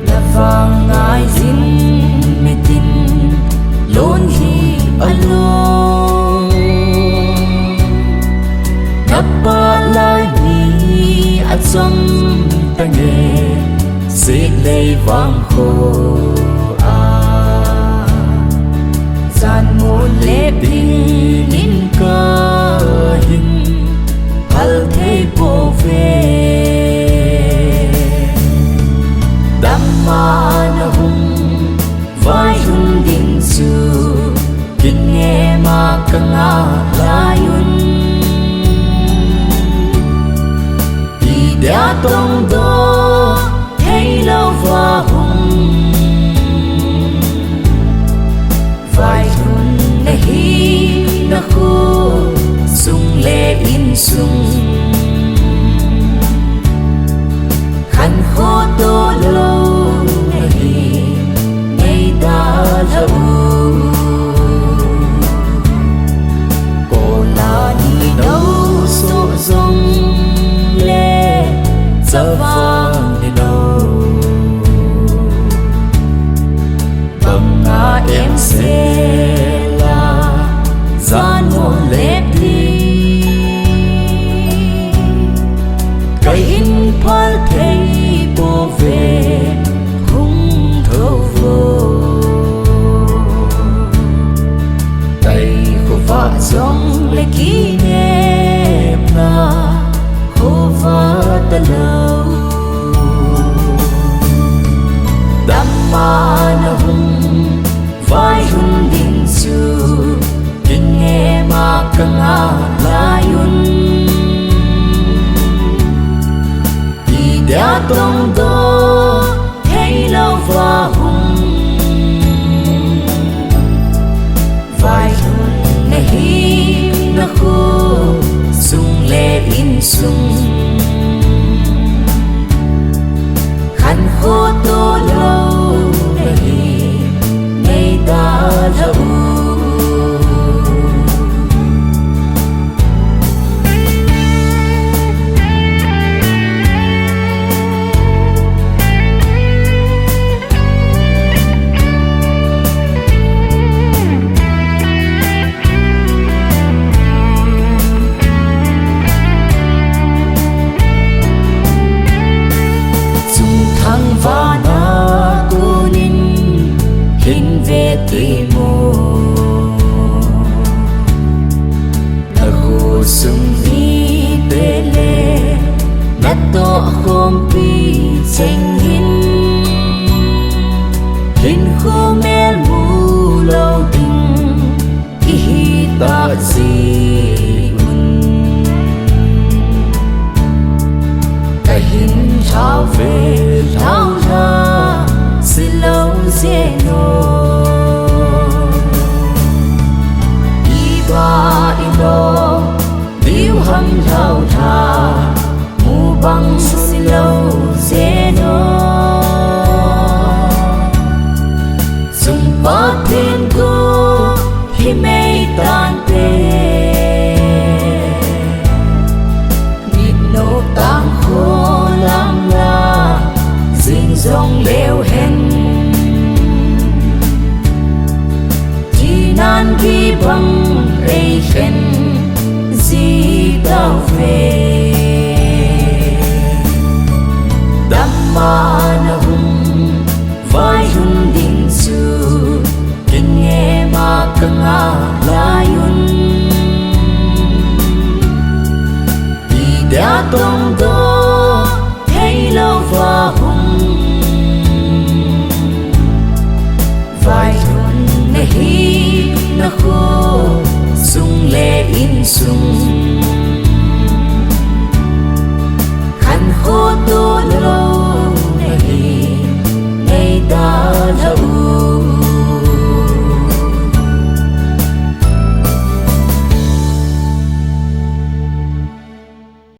là vàng ngài dính mê tin lôn hi along napa lai ni at som tange si lei vang kho a san mo le pin in ka hin hal thei po ve na hung vai hun din su kin nghe ma ka nga layun i dia tong do thấy lâu va hung vai hun na hi na khu sung le in sung khăn khô tô lâu vang đi đâu bằng ngã em sẽ là gian một lệ đi cây in phal thấy bố về không thâu vô tay khô vạ giống lệ kỷ niệm na khô vạ ta lâu na hung vai hun din su kin nghe ma ka nga layun i dia tong do thấy lâu va hung vai hun na hi na khu sung le in sung khăn khô tô lâu sung ni bele na to khom pi cheng hin khu mel mu lo ding i hi ta zi un ka hin chao ve lao ra si lo zeno i ba i lo hâm thao tha mu băng si lâu zeno sung ba thiên cô hi mây tan tê nhịp nô tang khô lam la dinh dong leo hen chỉ nan khi băng ei khen di tao về Dhamma na hung vai hun din su kin nghe ma ka nga layun i dia tong do thấy lâu va hung vai hun na hi na khu sung le in sung